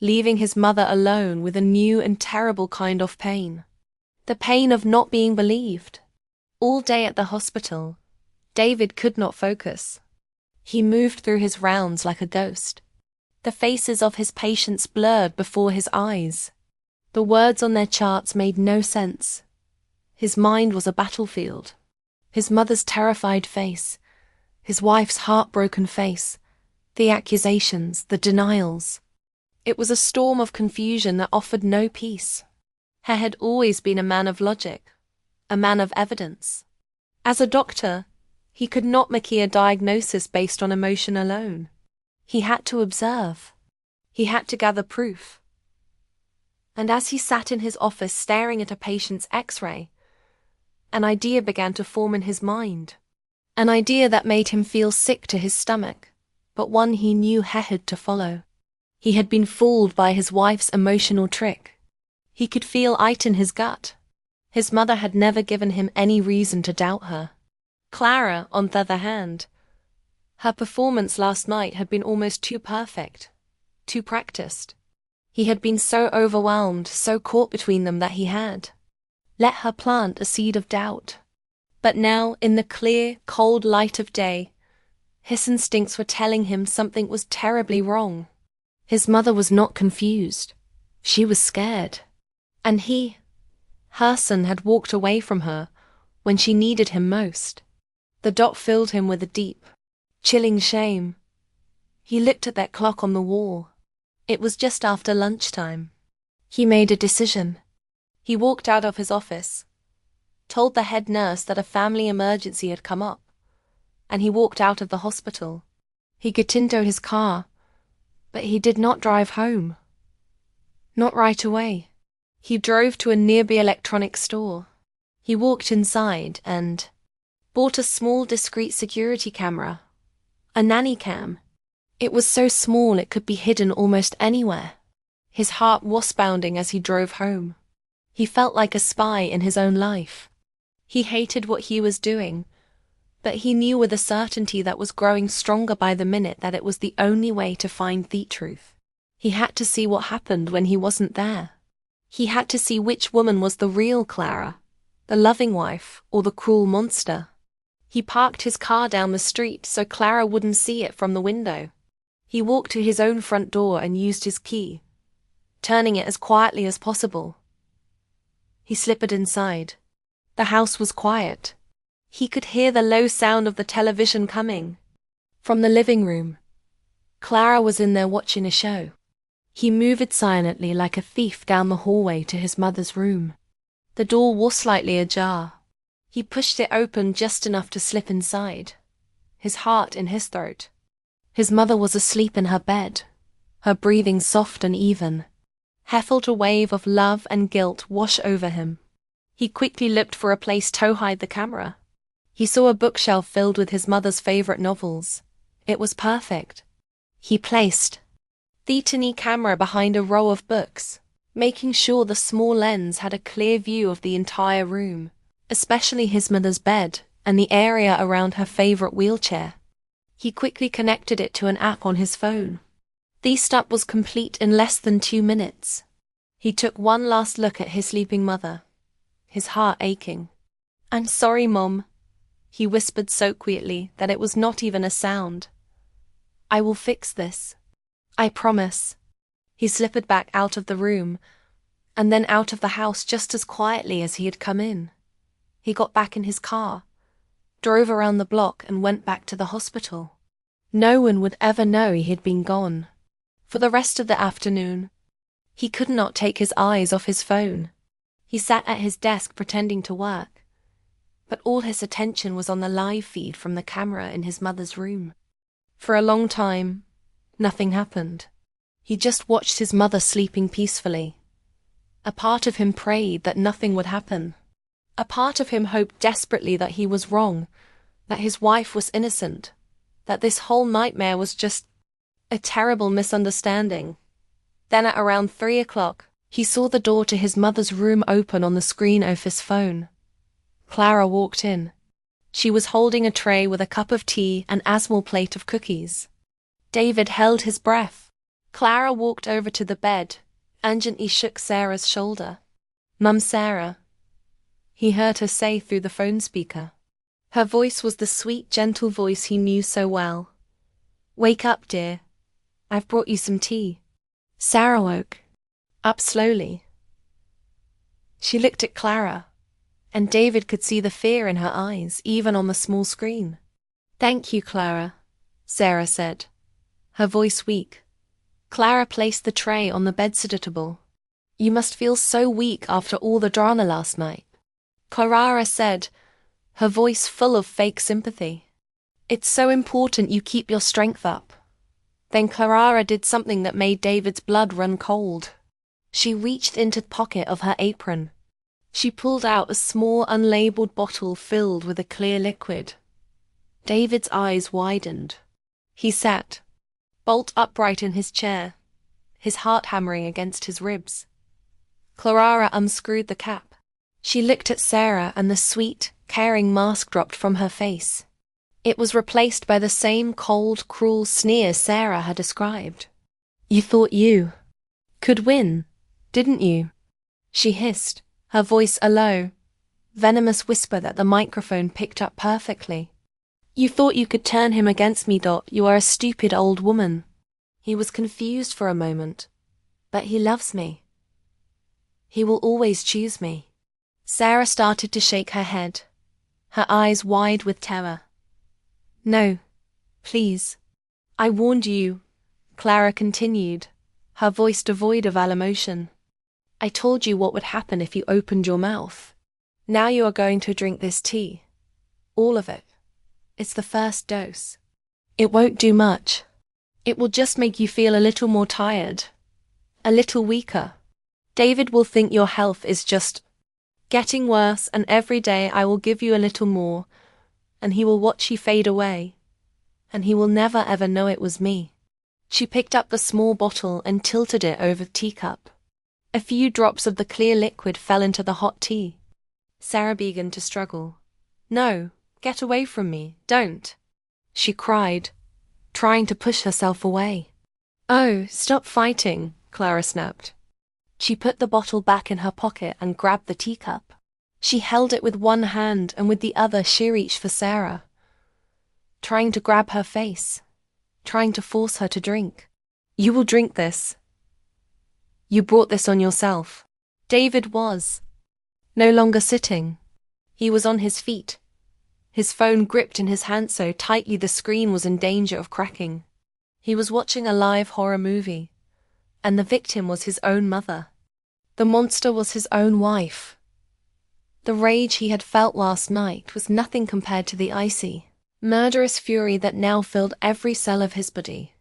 leaving his mother alone with a new and terrible kind of pain. The pain of not being believed. All day at the hospital, David could not focus. He moved through his rounds like a ghost. The faces of his patients blurred before his eyes. The words on their charts made no sense. His mind was a battlefield. His mother's terrified face, his wife's heartbroken face, the accusations, the denials. It was a storm of confusion that offered no peace. He had always been a man of logic, a man of evidence. As a doctor, he could not make a diagnosis based on emotion alone. He had to observe. He had to gather proof. And as he sat in his office staring at a patient's X-ray, an idea began to form in his mind. An idea that made him feel sick to his stomach, but one he knew he had to follow. He had been fooled by his wife's emotional trick. He could feel it in his gut. His mother had never given him any reason to doubt her. Clara, on the other hand, her performance last night had been almost too perfect, too practiced. He had been so overwhelmed, so caught between them that he had let her plant a seed of doubt. But now, in the clear, cold light of day, his instincts were telling him something was terribly wrong. His mother was not confused. She was scared. And her son had walked away from her when she needed him most. The dot filled him with a deep, chilling shame. He looked at that clock on the wall. It was just after lunchtime. He made a decision. He walked out of his office, told the head nurse that a family emergency had come up, and he walked out of the hospital. He got into his car, but he did not drive home. Not right away. He drove to a nearby electronics store. He walked inside and bought a small discreet security camera, a nanny cam. It was so small it could be hidden almost anywhere. His heart was pounding as he drove home. He felt like a spy in his own life. He hated what he was doing, but he knew with a certainty that was growing stronger by the minute that it was the only way to find the truth. He had to see what happened when he wasn't there. He had to see which woman was the real Clara, the loving wife or the cruel monster. He parked his car down the street so Clara wouldn't see it from the window. He walked to his own front door and used his key, turning it as quietly as possible. He slipped inside. The house was quiet. He could hear the low sound of the television coming from the living room. Clara was in there watching a show. He moved silently like a thief down the hallway to his mother's room. The door was slightly ajar. He pushed it open just enough to slip inside, his heart in his throat. His mother was asleep in her bed, her breathing soft and even. He felt a wave of love and guilt wash over him. He quickly looked for a place to hide the camera. He saw a bookshelf filled with his mother's favorite novels. It was perfect. He placed the tiny camera behind a row of books, making sure the small lens had a clear view of the entire room, especially his mother's bed and the area around her favorite wheelchair. He quickly connected it to an app on his phone. The step was complete in less than 2 minutes. He took one last look at his sleeping mother, his heart aching. "I'm sorry, Mom," he whispered so quietly that it was not even a sound. "I will fix this. I promise." He slipped back out of the room, and then out of the house just as quietly as he had come in. He got back in his car, drove around the block and went back to the hospital. No one would ever know he had been gone. For the rest of the afternoon, he could not take his eyes off his phone. He sat at his desk pretending to work, but all his attention was on the live feed from the camera in his mother's room. For a long time, nothing happened. He just watched his mother sleeping peacefully. A part of him prayed that nothing would happen. A part of him hoped desperately that he was wrong, that his wife was innocent, that this whole nightmare was just a terrible misunderstanding. Then at around 3 o'clock, he saw the door to his mother's room open on the screen of his phone. Clara walked in. She was holding a tray with a cup of tea and a small plate of cookies. David held his breath. Clara walked over to the bed and gently shook Sarah's shoulder. "Mum, Sarah," he heard her say through the phone speaker. Her voice was the sweet, gentle voice he knew so well. "Wake up, dear. I've brought you some tea." Sarah woke up slowly. She looked at Clara, and David could see the fear in her eyes, even on the small screen. "Thank you, Clara," Sarah said, her voice weak. Clara placed the tray on the bedside table. "You must feel so weak after all the drama last night," Clara said, her voice full of fake sympathy. "It's so important you keep your strength up." Then Clara did something that made David's blood run cold. She reached into the pocket of her apron. She pulled out a small unlabeled bottle filled with a clear liquid. David's eyes widened. He sat bolt upright in his chair, his heart hammering against his ribs. Clara unscrewed the cap. She looked at Sarah and the sweet, caring mask dropped from her face. It was replaced by the same cold, cruel sneer Sarah had described. "You thought you could win, didn't you?" she hissed, her voice a low, venomous whisper that the microphone picked up perfectly. "You thought you could turn him against me, Dot. You are a stupid old woman." He was confused for a moment. But he loves me. He will always choose me. Sarah started to shake her head, her eyes wide with terror. No, please. I warned you, Clara continued, her voice devoid of all emotion. I told you what would happen if you opened your mouth. Now you are going to drink this tea. All of it. It's the first dose. It won't do much. It will just make you feel a little more tired, a little weaker. David will think your health is just getting worse, and every day I will give you a little more, and he will watch you fade away, and he will never ever know it was me. She picked up the small bottle and tilted it over the teacup. A few drops of the clear liquid fell into the hot tea. Sarah began to struggle. No, get away from me, don't, she cried, trying to push herself away. Oh, stop fighting, Clara snapped. She put the bottle back in her pocket and grabbed the teacup. She held it with one hand, and with the other she reached for Sarah, trying to grab her face, trying to force her to drink. You will drink this. You brought this on yourself. David was no longer sitting. He was on his feet, his phone gripped in his hand so tightly the screen was in danger of cracking. He was watching a live horror movie, and the victim was his own mother. The monster was his own wife. The rage he had felt last night was nothing compared to the icy, murderous fury that now filled every cell of his body.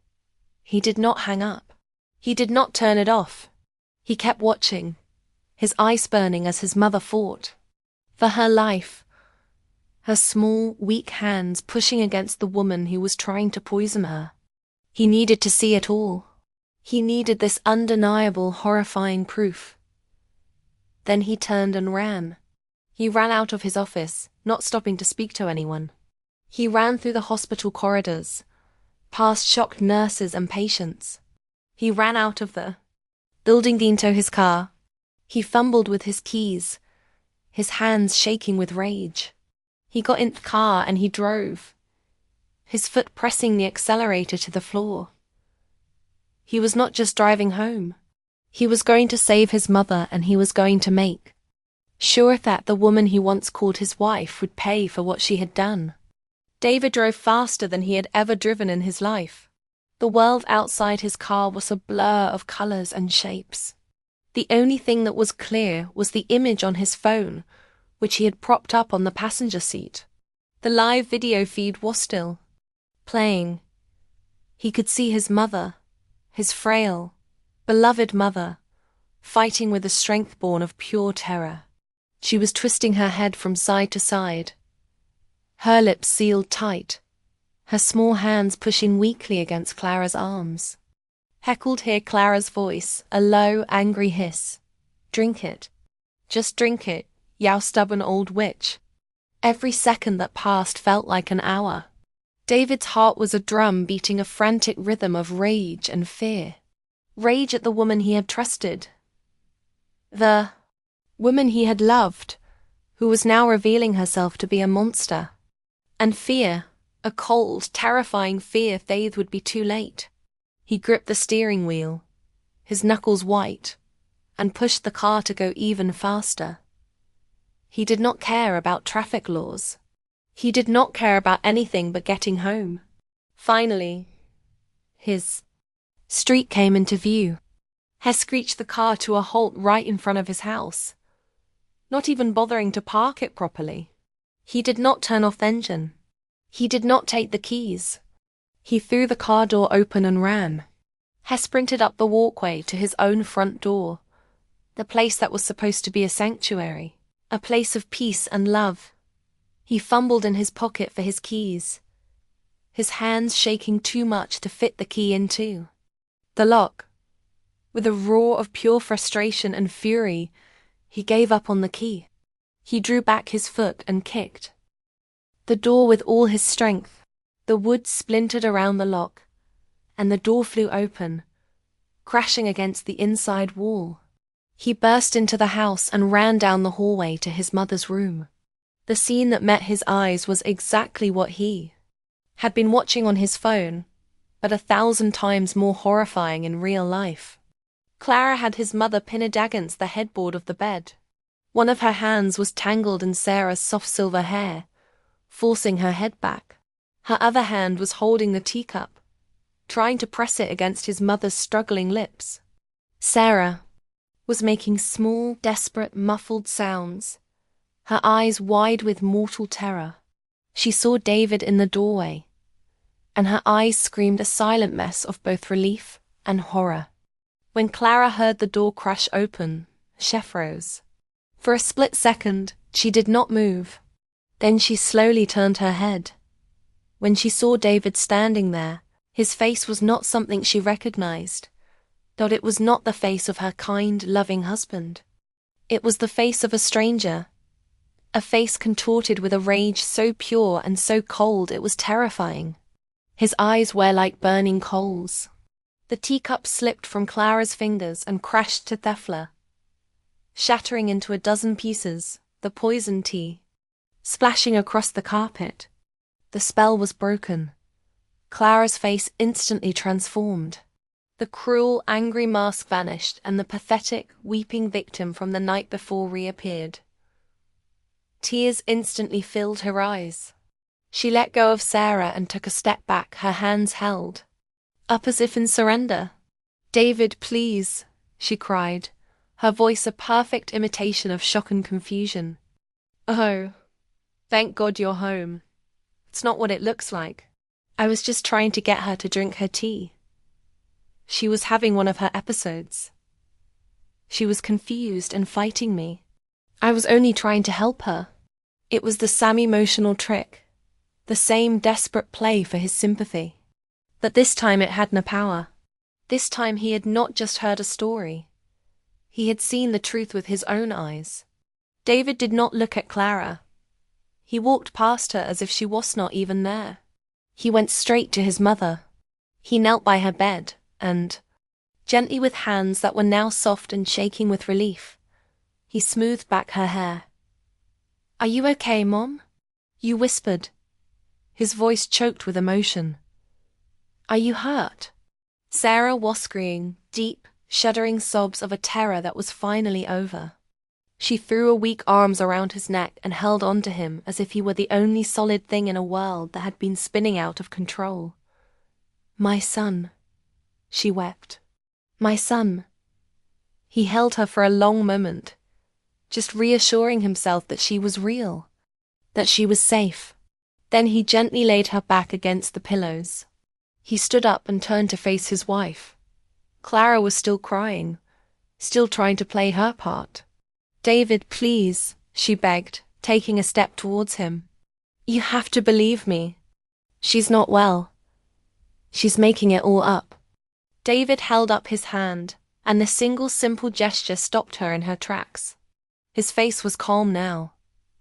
He did not hang up. He did not turn it off. He kept watching, his eyes burning as his mother fought for her life, her small, weak hands pushing against the woman who was trying to poison her. He needed to see it all. He needed this undeniable, horrifying proof. Then he turned and ran. He ran out of his office, not stopping to speak to anyone. He ran through the hospital corridors, past shocked nurses and patients. He ran out of the building into his car. He fumbled with his keys, his hands shaking with rage. He got in the car and he drove, his foot pressing the accelerator to the floor. He was not just driving home. He was going to save his mother, and he was going to make sure that the woman he once called his wife would pay for what she had done. David drove faster than he had ever driven in his life. The world outside his car was a blur of colors and shapes. The only thing that was clear was the image on his phone, which he had propped up on the passenger seat. The live video feed was still playing. He could see his mother, his frail, beloved mother, fighting with a strength born of pure terror. She was twisting her head from side to side, her lips sealed tight, her small hands pushing weakly against Clara's arms. Heckled hear Clara's voice, a low, angry hiss. Drink it. Just drink it, you stubborn old witch. Every second that passed felt like an hour. David's heart was a drum beating a frantic rhythm of rage and fear. Rage at the woman he had trusted. The woman he had loved, who was now revealing herself to be a monster. And fear, a cold, terrifying fear Faith would be too late. He gripped the steering wheel, his knuckles white, and pushed the car to go even faster. He did not care about traffic laws. He did not care about anything but getting home. Finally, his street came into view. Hess screeched the car to a halt right in front of his house, not even bothering to park it properly. He did not turn off the engine. He did not take the keys. He threw the car door open and ran. Hess sprinted up the walkway to his own front door, the place that was supposed to be a sanctuary, a place of peace and love. He fumbled in his pocket for his keys, his hands shaking too much to fit the key into the lock. With a roar of pure frustration and fury, he gave up on the key. He drew back his foot and kicked the door with all his strength. The wood splintered around the lock, and the door flew open, crashing against the inside wall. He burst into the house and ran down the hallway to his mother's room. The scene that met his eyes was exactly what he had been watching on his phone, but 1,000 times more horrifying in real life. Clara had his mother pinned against the headboard of the bed. One of her hands was tangled in Sarah's soft silver hair, forcing her head back. Her other hand was holding the teacup, trying to press it against his mother's struggling lips. Sarah was making small, desperate, muffled sounds, her eyes wide with mortal terror. She saw David in the doorway, and her eyes screamed a silent mess of both relief and horror. When Clara heard the door crash open, she froze. For a split second, she did not move. Then she slowly turned her head. When she saw David standing there, his face was not something she recognized. That it was not the face of her kind, loving husband. It was the face of a stranger. A face contorted with a rage so pure and so cold it was terrifying. His eyes were like burning coals. The teacup slipped from Clara's fingers and crashed to Thefla, shattering into a dozen pieces, the poison tea, splashing across the carpet. The spell was broken. Clara's face instantly transformed. The cruel, angry mask vanished and the pathetic, weeping victim from the night before reappeared. Tears instantly filled her eyes. She let go of Sarah and took a step back, her hands held up as if in surrender. "David, please," she cried, her voice a perfect imitation of shock and confusion. "Oh, thank God you're home. It's not what it looks like. I was just trying to get her to drink her tea. She was having one of her episodes. She was confused and fighting me. I was only trying to help her." It was the same emotional trick, the same desperate play for his sympathy. But this time it had no power. This time he had not just heard a story. He had seen the truth with his own eyes. David did not look at Clara. He walked past her as if she was not even there. He went straight to his mother. He knelt by her bed, and, gently with hands that were now soft and shaking with relief, he smoothed back her hair. "Are you okay, Mom?" "You whispered." His voice choked with emotion. "Are you hurt?" Sarah was screaming, deep, shuddering sobs of a terror that was finally over. She threw her weak arms around his neck and held on to him as if he were the only solid thing in a world that had been spinning out of control. "My son," she wept. "My son." He held her for a long moment, just reassuring himself that she was real, that she was safe. Then he gently laid her back against the pillows. He stood up and turned to face his wife. Clara was still crying, still trying to play her part. "David, please," she begged, taking a step towards him. "You have to believe me. She's not well. She's making it all up." David held up his hand, and the single simple gesture stopped her in her tracks. His face was calm now,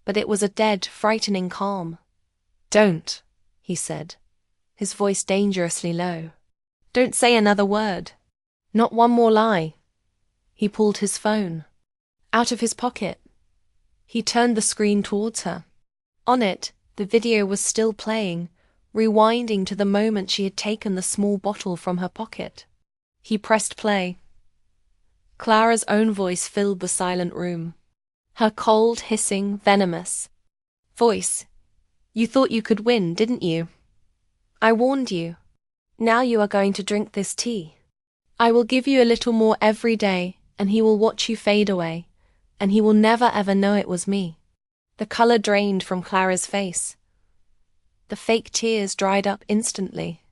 but it was a dead, frightening calm. "Don't," he said, his voice dangerously low. "Don't say another word. Not one more lie." He pulled his phone out of his pocket. He turned the screen towards her. On it, the video was still playing, rewinding to the moment she had taken the small bottle from her pocket. He pressed play. Clara's own voice filled the silent room. Her cold, hissing, venomous voice. "You thought you could win, didn't you? I warned you. Now you are going to drink this tea. I will give you a little more every day, and he will watch you fade away, and he will never ever know it was me." The color drained from Clara's face. The fake tears dried up instantly.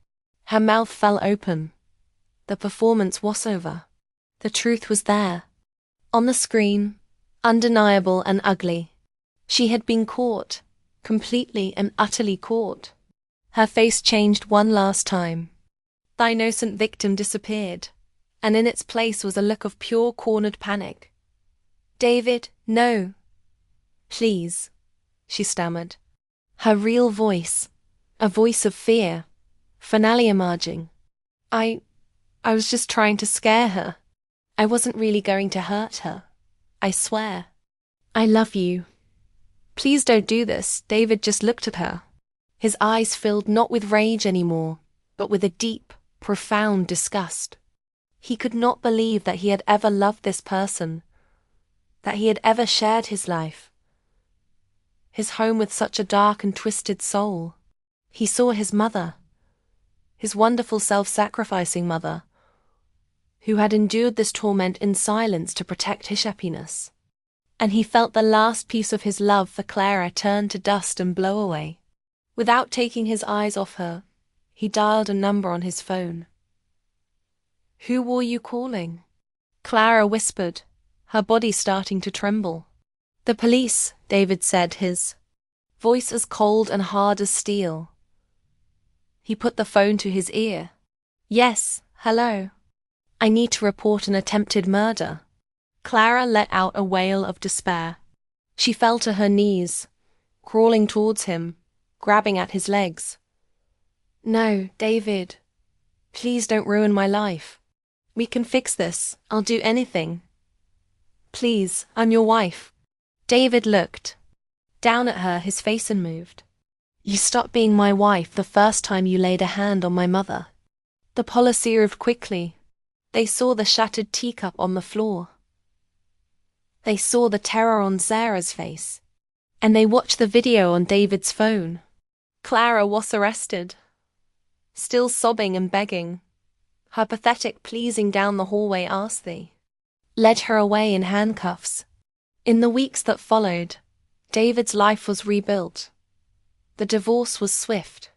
Her mouth fell open. The performance was over. The truth was there. On the screen, undeniable and ugly. She had been caught, completely and utterly caught. Her face changed one last time. The innocent victim disappeared, and in its place was a look of pure cornered panic. "David, no. Please," she stammered. Her real voice, a voice of fear, finale emerging. I was just trying to scare her. I wasn't really going to hurt her. I swear. I love you. Please don't do this." David just looked at her. His eyes filled not with rage anymore, but with a deep, profound disgust. He could not believe that he had ever loved this person, that he had ever shared his life, his home with such a dark and twisted soul. He saw his mother, his wonderful self-sacrificing mother, who had endured this torment in silence to protect his happiness. And he felt the last piece of his love for Clara turn to dust and blow away. Without taking his eyes off her, he dialed a number on his phone. "Who were you calling?" Clara whispered, her body starting to tremble. "The police," David said, his voice as cold and hard as steel. He put the phone to his ear. "Yes, hello. I need to report an attempted murder." Clara let out a wail of despair. She fell to her knees, crawling towards him, grabbing at his legs. "No, David. Please don't ruin my life. We can fix this. I'll do anything. Please, I'm your wife." David looked down at her, his face unmoved. "You stopped being my wife the first time you laid a hand on my mother." The police arrived quickly. They saw the shattered teacup on the floor. They saw the terror on Sarah's face. And they watched the video on David's phone. Clara was arrested, still sobbing and begging. Her pathetic pleasing down the hallway asked they led her away in handcuffs. In the weeks that followed, David's life was rebuilt. The divorce was swift.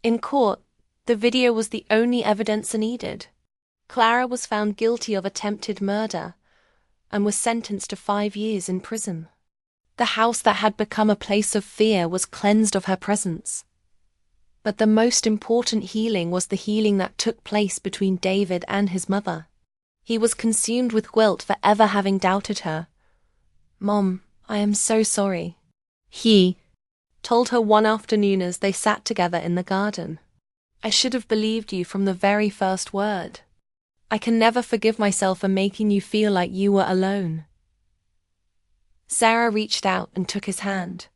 In court, the video was the only evidence needed. Clara was found guilty of attempted murder and was sentenced to 5 years in prison. The house that had become a place of fear was cleansed of her presence. But the most important healing was the healing that took place between David and his mother. He was consumed with guilt for ever having doubted her. "Mom, I am so sorry," he told her one afternoon as they sat together in the garden. "I should have believed you from the very first word. I can never forgive myself for making you feel like you were alone." Sarah reached out and took his hand.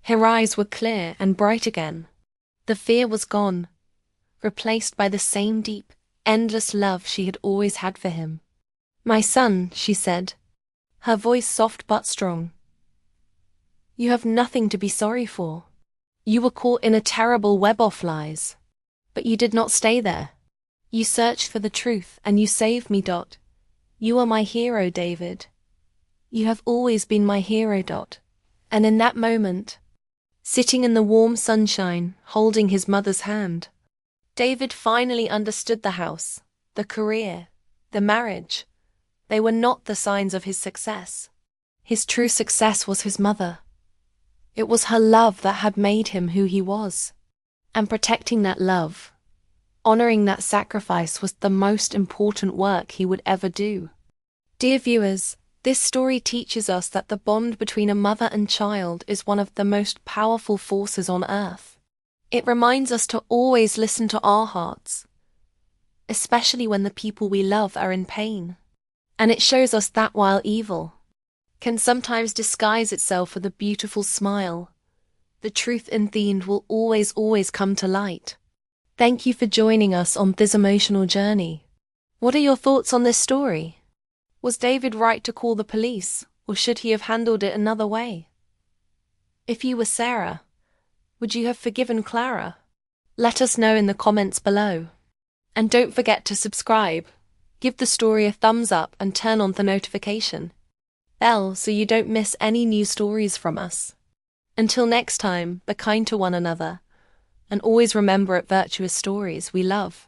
Her eyes were clear and bright again. The fear was gone, replaced by the same deep, endless love she had always had for him. "My son," she said, her voice soft but strong. "You have nothing to be sorry for. You were caught in a terrible web of lies. But you did not stay there. You searched for the truth and you saved me. You are my hero, David. You have always been my hero. And in that moment, sitting in the warm sunshine, holding his mother's hand, David finally understood the house, the career, the marriage. They were not the signs of his success. His true success was his mother. It was her love that had made him who he was. And protecting that love, honoring that sacrifice was the most important work he would ever do. Dear viewers, this story teaches us that the bond between a mother and child is one of the most powerful forces on earth. It reminds us to always listen to our hearts, especially when the people we love are in pain. And it shows us that while evil can sometimes disguise itself with a beautiful smile, the truth in the end will always come to light. Thank you for joining us on this emotional journey. What are your thoughts on this story? Was David right to call the police, or should he have handled it another way? If you were Sarah, would you have forgiven Clara? Let us know in the comments below. And don't forget to subscribe, give the story a thumbs up and turn on the notification bell so you don't miss any new stories from us. Until next time, be kind to one another, and always remember at Virtuous Stories we love.